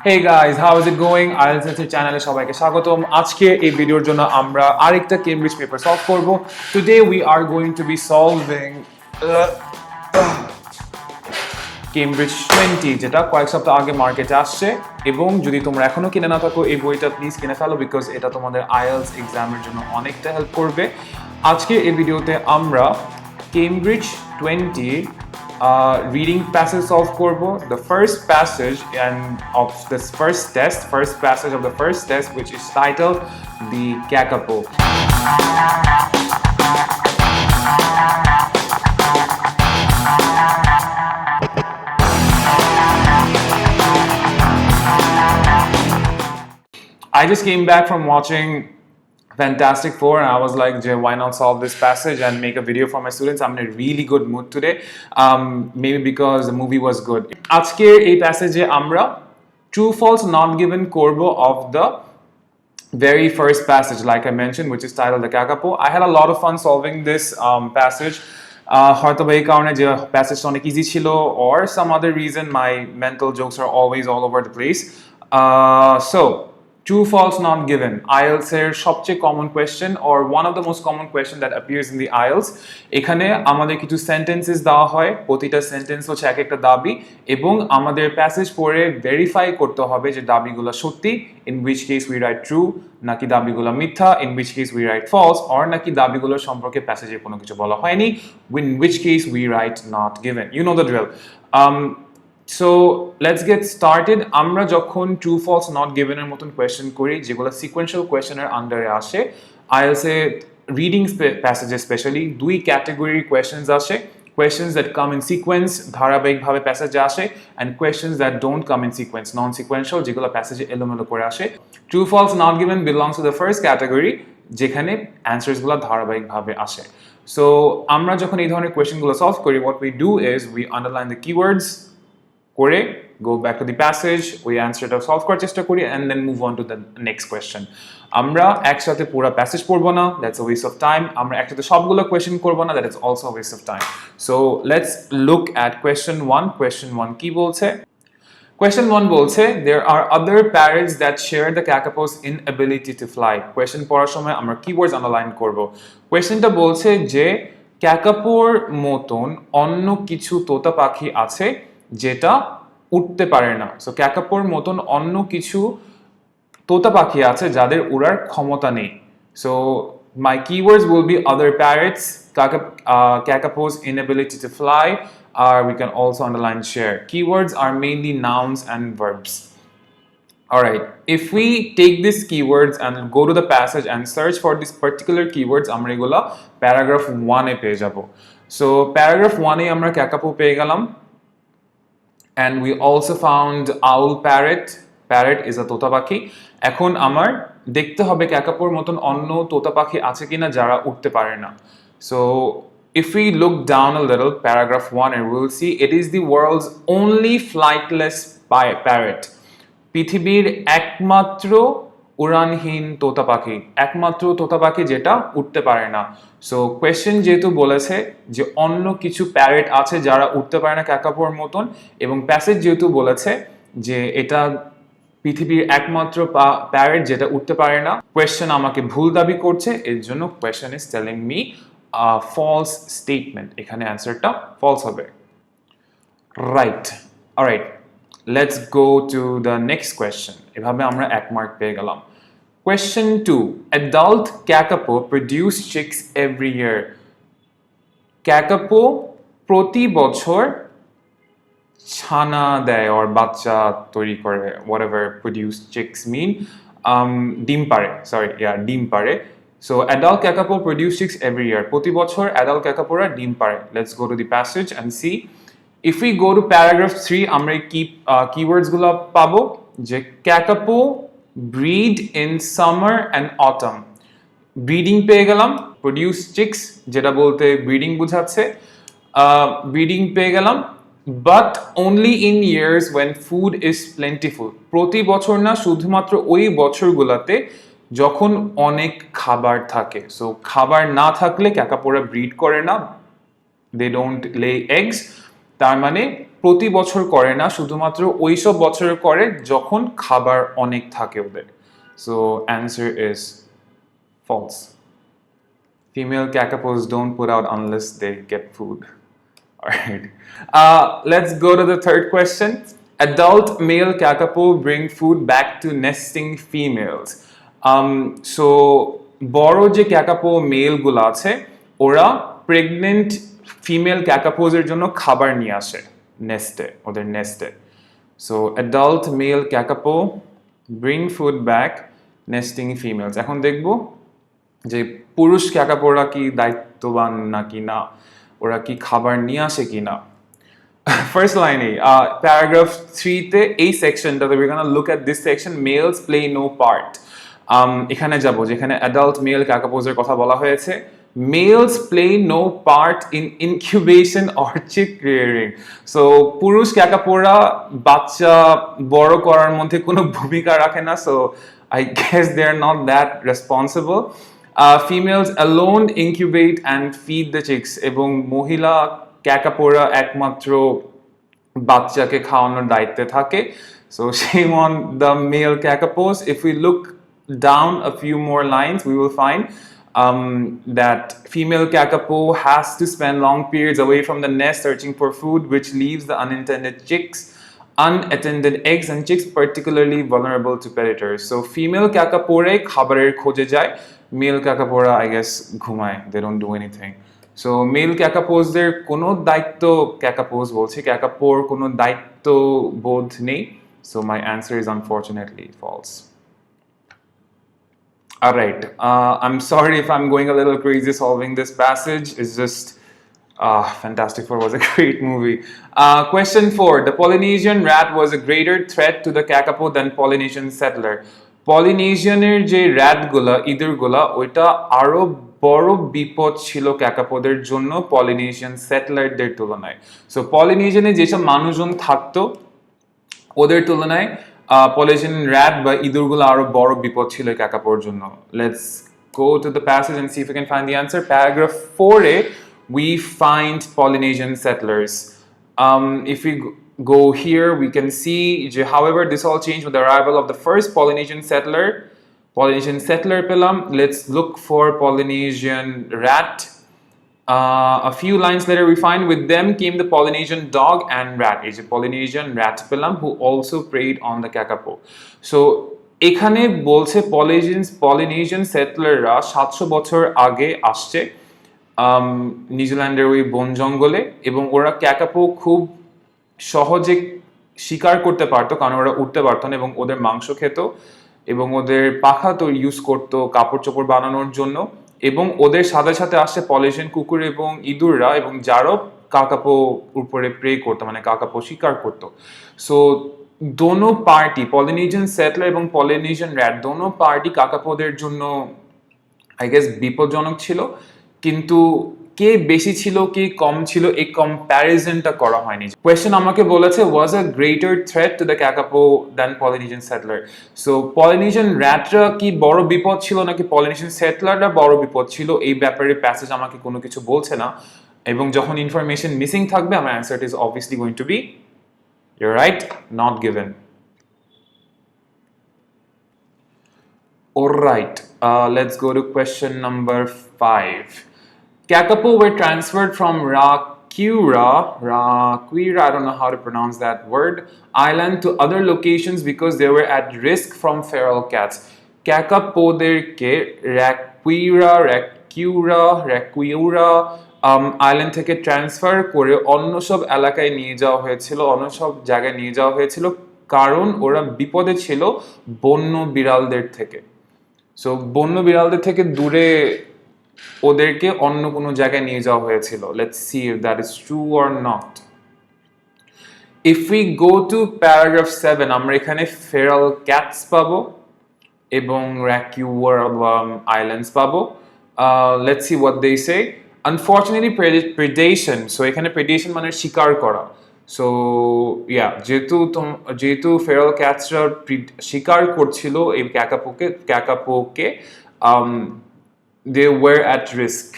Hey guys, how is it going? IELTS চ্যানেলে সবাইকে স্বাগতম। আজকে এই ভিডিওর জন্য আমরা আরেকটা কেমব্রিজ পেপার সলভ করব। Today we are going to be solving Cambridge 20 যেটা কয়েক সপ্তাহ আগে মার্কেটে আসছে এবং যদি তোমরা এখনো কিনে না থাকো এই বইটা প্লিজ কিনে ফেলো বিকজ এটা তোমাদের আইএলটিএস এক্সামের জন্য অনেকটা হেল্প করবে। আজকে এই ভিডিওতে আমরা কেমব্রিজ 20 reading passage solve করব, the first passage and of this first passage of the first test, which is titled the Kakapo. I just came back from watching Fantastic Four and I was like, Jay, why not solve this passage and make a video for my students? I'm in a really good mood today, maybe because the movie was good. আজকে এই প্যাসেজে আমরা true false not given করব of the very first passage, like I mentioned, which is titled the Kakapo. I had a lot of fun solving this passage. হয়তো এই কারণে যে প্যাসেজটা অনেক easy ছিল or some other reason my mental jokes are always all over the place. So true false not given IELTS এর সবচেয়ে common question or one of the most common question that appears in the IELTS. এখানে আমাদের কিছু sentences দেওয়া হয়, প্রতিটা sentence হচ্ছে এক একটা দাবি এবং আমাদের প্যাসেজ পড়ে ভেরিফাই করতে হবে যে দাবিগুলো সত্যি, in which case we write true, নাকি দাবিগুলো মিথ্যা, in which case we write false, or নাকি দাবিগুলোর সম্পর্কে প্যাসেজে কোনো কিছু বলা হয়নি, in which case we write not given. You know the drill. So let's get started. আমরা যখন true false not given এর মতন কোয়েশ্চেন করি যেগুলো সিকোয়েন্সিয়াল কোয়েশ্চেনের আন্ডারে আসে, IELTS এ রিডিং প্যাসেজে স্পেশালি দুই ক্যাটাগরির কোয়েশ্চেনস আসে, questions that come in sequence ধারাবাহিকভাবে প্যাসেজে আসে and questions that don't come in sequence non sequential যেগুলো প্যাসেজে এলোমেলো করে আসে। True false not given belongs to the first category যেখানে অ্যানসারস গুলো ধারাবাহিকভাবে আসে। So আমরা যখন এই ধরনের কোয়েশ্চেনগুলো সলভ করি, what we do is we underline the keywords করে go back to the passage, we answer এটা সলভ করার চেষ্টা করি and then move on to the next question. আমরা একসাথে পুরো প্যাসেজ পড়বো না, that's a waste of time. আমরা একসাথে সবগুলো কোয়েশ্চেন করবো না, that is also a waste of time. So let's look at question 1. Question 1 কি বলছে? Question 1 বলছে there are other parrots that share the kakapo's inability to fly. Question পড়ার সময় আমরা keywords underline করব। কোয়েশ্চেনটা বলছে যে ক্যাকাপোর মতন অন্য কিছু তোতা পাখি আছে যেটা উঠতে পারে না। সো ক্যাকাপোর মতন অন্য কিছু তোতা পাখি আছে যাদের উড়ার ক্ষমতা নেই। So my keywords will be other parrots, kakapo's inability to fly, or we can also underline share. Keywords are mainly nouns and verbs. Alright, if we take these keywords and go to the passage and search for these particular keywords, আমরা এগুলা paragraph 1 এ পেয়ে যাব। So paragraph 1 এ আমরা ক্যাকাপো পেয়ে গেলাম and we also found owl parrot. Parrot is a তোতা পাখি। এখন আমার দেখতে হবে ক্যাকাপোর মতন অন্য তোতা পাখি আছে কিনা যারা উঠতে পারে না। So if we look down a little, paragraph 1, and we'll see it is the world's only flightless parrot. পৃথিবীর একমাত্র উড়ানহীন তোতা পাখি, একমাত্র তোতা পাখি যেটা উঠতে পারে না। সো কোয়েশ্চেন যেহেতু বলেছে যে অন্য কিছু প্যারেট আছে যারা উঠতে পারে না ক্যাকাপোর মতন, এবং প্যাসেজ যেহেতু বলেছে যে এটা পৃথিবীর একমাত্র প্যারেট যেটা উঠতে পারে না, কোয়েশ্চেন আমাকে ভুল দাবি করছে, এর জন্য question is telling me false statement. এখানে অ্যান্সারটা ফলস হবে। Right, alright, let's go to the next question. এভাবে আমরা এক মার্ক পেয়ে গেলাম। Question 2. Adult kakapo produce chicks every year. Kakapo প্রতি বছর ছানা দেয় or বাচ্চা তৈরি করে, whatever produce chicks mean. ডিম পারে, ডিম পারে। So adult kakapo produce chicks every year. প্রতি বছর adult kakapora ডিম পারে। Let's go to the passage and see. If we go to paragraph 3, আমরা keywords গুলো পাবো যে ক্যাকাপো breed in summer and autumn. Breeding পেয়ে গেলাম, প্রডিউস চিক্স যেটা বলতে ব্রিডিং বোঝাচ্ছে, ব্রিডিং পেয়ে গেলাম, but only in years when food is plentiful. প্রতি বছর না, শুধুমাত্র ওই বছরগুলোতে যখন অনেক খাবার থাকে। সো খাবার না থাকলে ক্যাকাপোরা ব্রিড করে না, they don't lay eggs. তার মানে প্রতি বছর করে না, শুধুমাত্র ওইসব বছরে করে যখন খাবার অনেক থাকে ওদের। So answer is false. Female kakapos don't put out unless they get food. Alright. Let's go to the third question. Adult male kakapo bring food back to nesting females. So বড় যে ক্যাকাপো মেল গুলো আছে ওরা pregnant female ক্যাকাপোজের জন্য খাবার নিয়ে আসে নেস্টে, ওদের নেস্টে। So adult male kakapo bring food back nesting females. এখন দেখবো যে পুরুষ ক্যাকাপোরা কি দায়িত্ববান নাকি না, ওরা কি খাবার নিয়ে আসে কি না। ফার্স্ট লাইনে প্যারাগ্রাফ 3 তে এই সেকশনটাতে we gonna look at this section, males play no part. এখানে যাব যেখানে অ্যাডাল্ট মেল ক্যাকাপোজের কথা বলা হয়েছে। Males play no part in incubation or chick rearing. So পুরুষ ক্যাকাপোরা বাচ্চা বড় করার মধ্যে কোনো ভূমিকা রাখে না। So I guess they are not that responsible. Females alone incubate and feed the chicks, এবং মহিলা ক্যাকাপোরা একমাত্র বাচ্চাকে খাওয়ানোর দায়িত্বে থাকে। So shame on the male kakapos. If we look down a few more lines, we will find that female kakapo has to spend long periods away from the nest searching for food, which leaves the unintended chicks unattended eggs and chicks particularly vulnerable to predators. So female kakapore khabarer khoje jay, male kakapora I guess ঘুমায়, they don't do anything. So male ক্যাকাপোজদের কোনো দায়িত্ব, ক্যাকাপোজ বলছি, ক্যাকাপোর কোনো দায়িত্ব বোধ নেই। So my answer is unfortunately false. Alright, I'm sorry if I'm going a little crazy solving this passage. It's just Fantastic Four was a great movie. Question 4. The Polynesian rat was a greater threat to the kakapo than Polynesian settler. পলিনেশিয়ানের যে র্যাটগুলা, ইঁদুরগুলা, ওইটা আরো বড় বিপদ ছিল ক্যাকাপোদের জন্য Polynesian সেটেলারদের তুলনায়। So পলিনেশিয়ানে যেসব মানুষজন থাকতো ওদের তুলনায় পলিনেশিয়ান র্যাট বা ইঁদুরগুলো আরো বড় বিপদ ছিল ক্যাকাপোর জন্য। Let's go to the passage and see if we can find the answer. Paragraph 4a, we find Polynesian settlers. If we go here, we can see, however, this all changed with the arrival of the first Polynesian settler. Pelam. Let's look for Polynesian rat. A few lines later, we find with them came the Polynesian dog and rat. Is a Polynesian rat pelam who also preyed on the kakapo. So এখানে বলছে Polynesian সেটলাররা 700 বছর আগে আসছে নিউজিল্যান্ডের ওই বন জঙ্গলে, এবং ওরা ক্যাকাপো খুব সহজে শিকার করতে পারতো কারণ ওরা উঠতে পারতো না, এবং ওদের মাংস খেত এবং ওদের পাখা তো ইউজ করতো কাপড় চোপড় বানানোর জন্য। এবং ওদের সাথে সাথে আসছে পলিনেশিয়ান কুকুর এবং ইঁদুররা, এবং যারও কাকাপো উপরে প্রে করতো, মানে কাকাপো শিকার করতো। সো দোনো পার্টি, পলিনেশিয়ান সেটলার এবং পলিনেশিয়ান র্যাট, দোনো পার্টি কাকাপোদের জন্য আই গেস বিপজ্জনক ছিল, কিন্তু কে বেশি ছিল কে কম ছিল এই কম্প্যারিজনটা করা হয়নি। কোয়েশ্চেন আমাকে বলেছে was a greater threat to the kakapo than Polynesian settler. So Polynesian র্যাটরা কি বড় বিপদ ছিল নাকি পলিনেশিয়ান সেটলাররা বড় বিপদ ছিল, এই ব্যাপারে প্যাসেজ আমাকে কোনো কিছু বলছে না, এবং যখন ইনফরমেশন মিসিং থাকবে আমার answer is obviously going to be you're right, not given. All right, let's go to question number 5. Kakapo were transferred from Raquira, I don't know how to pronounce that word, island to other locations because they were at risk from feral cats. Kakapoderke Raquira island থেকে transfer করে অন্য সব এলাকায় নিয়ে যাওয়া হয়েছিল, অন্য সব জায়গায় নিয়ে যাওয়া হয়েছিল, কারণ ওরা বিপদে ছিল বন্য বিড়ালদের থেকে। সো বন্য বিড়ালদের থেকে দূরে ওদেরকে অন্য কোনো জায়গায় নিয়ে যাওয়া হয়েছিল। Let's see if that is true or not. If we go to paragraph 7, আমরা এখানে ফেরাল ক্যাটস পাবো এবং র্যাকিউয়ার আইল্যান্ডস পাবো। Let's see what they say. Unfortunately, predation, so এখানে predation মানে শিকার করা। সো ইয়া, যেহেতু ফেরাল ক্যাটসরা শিকার করছিল এই ক্যাকাপোকে, they were at risk.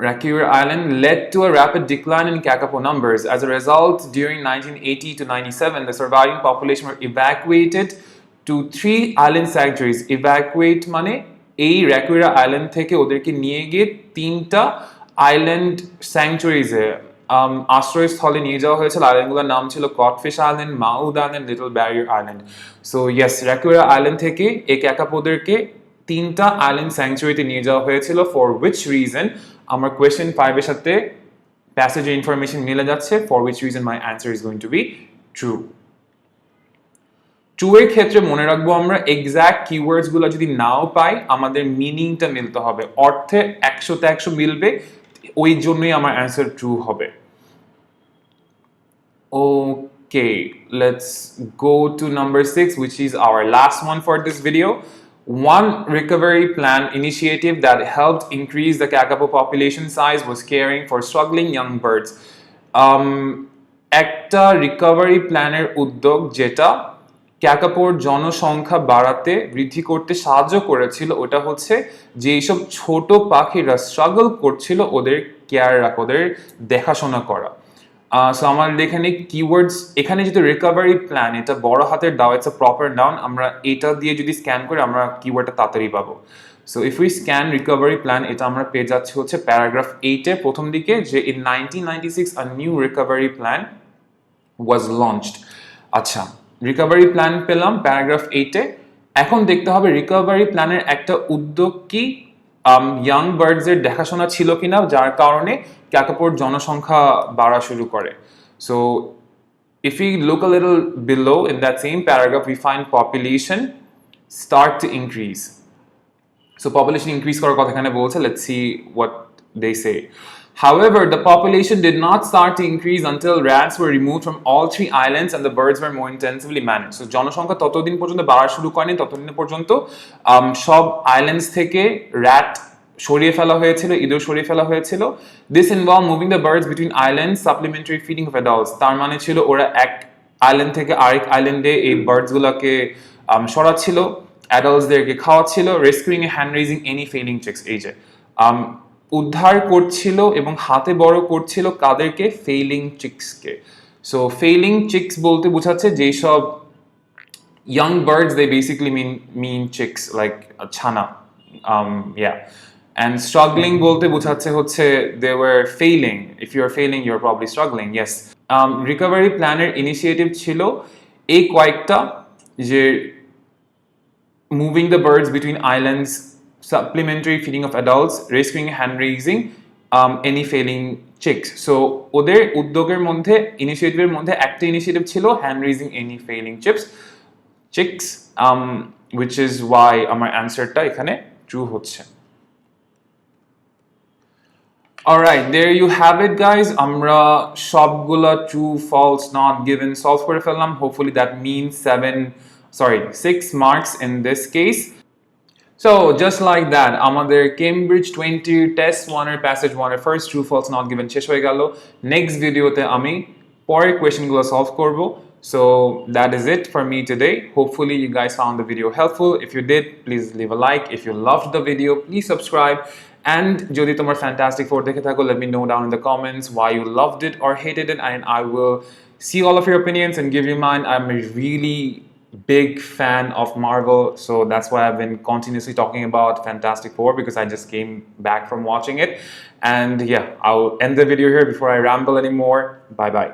Rakiura Island led to a rapid decline in Kakapo numbers. As a result, during 1980 to 97, the surviving population were evacuated to 3 island sanctuaries. Evacuate মানে এই Rakiura Island থেকে ওদেরকে নিয়ে গিয়ে 3টা আইল্যান্ড স্যাংচুয়ারিজে আশ্রয়স্থলে নিয়ে যাওয়া হয়েছিল। আইল্যান্ডগুলোর নাম ছিল Codfish Island, Maud Island, Little Barrier Island. So yes, Rakiura Island থেকে এই ক্যাকাপোদেরকে 3টা আইল্যান্ড স্যাংচুয়ারিতে নিয়ে যাওয়া হয়েছিল। ফর উইচ রিজন আমার কোয়েশ্চেন 5 এর সাথে প্যাসেজের ইনফরমেশন মিলে যাচ্ছে। For which reason my answer is going to be true. True এর ক্ষেত্রে মনে রাখবো আমরা এক্সাক্ট কিওয়ার্ডস গুলো যদি নাও পাই আমাদের মিনিংটা মিলতে হবে। অর্থে 100তে 100 মিলবে, ওই জন্যই আমার অ্যান্সার ট্রু হবে। Okay, let's go to number 6, which is our last one for this video. One recovery plan initiative that helped increase the kakapo population size was caring for struggling young birds. একটা recovery প্ল্যানের উদ্যোগ যেটা ক্যাকাপোর জনসংখ্যা বাড়াতে বৃদ্ধি করতে সাহায্য করেছিল, ওটা হচ্ছে যে এইসব ছোট পাখিরা স্ট্রাগল করছিল ওদের কেয়ার রাখা, ওদের দেখাশোনা করা। সো আমার এখানে কিওয়ার্ডস, এখানে যেহেতু রিকভারি প্ল্যান এটা বড় হাতের দাও, ইটস আ প্রপার নাউন, আমরা এটা দিয়ে যদি স্ক্যান করি আমরা কিওয়ার্ডটা তাড়াতাড়ি পাবো। So if we scan recovery plan, এটা আমরা পেয়ে যাচ্ছি হচ্ছে প্যারাগ্রাফ 8-এ প্রথম দিকে, যে in 1996 a new recovery plan was launched. আচ্ছা, রিকভারি প্ল্যান পেলাম প্যারাগ্রাফ 8-এ। এখন দেখতে হবে রিকভারি প্ল্যানের একটা উদ্যোগ কি ইয়াং বার্ডস এর দেখাশোনা ছিল কিনা, যার কারণে ক্যাকাপোর জনসংখ্যা বাড়া শুরু করে। So if we look a little below in that same paragraph, we find population start to increase. So population increase করার কথা এখানে বলছে, let's see what they say. However, the population did not start to increase until rats were removed from all 3 islands and the birds were more intensively managed. So জনসংখ্যা ততদিন পর্যন্ত বাড়া শুরু করেনি ততদিন পর্যন্ত সব আইল্যান্ডস থেকে র্যাট সরিয়ে ফেলা হয়েছিল, ইঁদুর সরিয়ে ফেলা হয়েছিল। This involved moving the birds between islands, supplementary feeding of adults. তার মানে ছিল ওরা এক আইল্যান্ড থেকে আরেক আইল্যান্ডে এই বার্ডস গুলোকে সরাচ্ছিল, অ্যাডাল্টসদেরকে খাওয়াচ্ছিল, rescuing a hand raising any failing chicks. এই যে উদ্ধার করছিল এবং হাতে বড় করছিল কাদেরকে? ফেইলিং চিক্সকে। সো ফেইলিং চিক্স বলতে বোঝাচ্ছে যেসব young birds, they basically mean chicks, like ছানা। Yeah. And struggling বলতে বোঝাচ্ছে হচ্ছে they were failing. If you're failing, you're probably struggling. Yes. Recovery planner initiative ছিল এই কয়েকটা, যে moving the birds between islands, supplementary feeding of adults, rescuing, hand raising any failing chicks. So ওদের উদ্যোগের মধ্যে, ইনিশিয়েটিভের মধ্যে একটা ইনিশিয়েটিভ ছিল hand raising any failing chicks, which is why আমার অ্যান্সারটা এখানে ট্রু হচ্ছে। Alright, there you have it guys. আমরা সবগুলা true, false, not given solve করে ফেললাম। Hopefully that means 6 marks in this case. So just like that, আমাদের Cambridge 20 test 1 এর passage 1 এর first true, false, not given শেষ হয়ে গেল। নেক্সট ভিডিওতে আমি পরের কোয়েশ্চেনগুলো সলভ করব। So that is it for me today. Hopefully you guys found the video helpful. If you did, please leave a like. If you loved the video, please subscribe. And যদি তোমার Fantastic Four দেখে থাকো, let me know down in the comments why you loved it or hated it, and I will see all of your opinions and give you mine. I'm a really big fan of Marvel, so that's why I've been continuously talking about Fantastic Four, because I just came back from watching it. And yeah, I'll end the video here before I ramble anymore. Bye bye.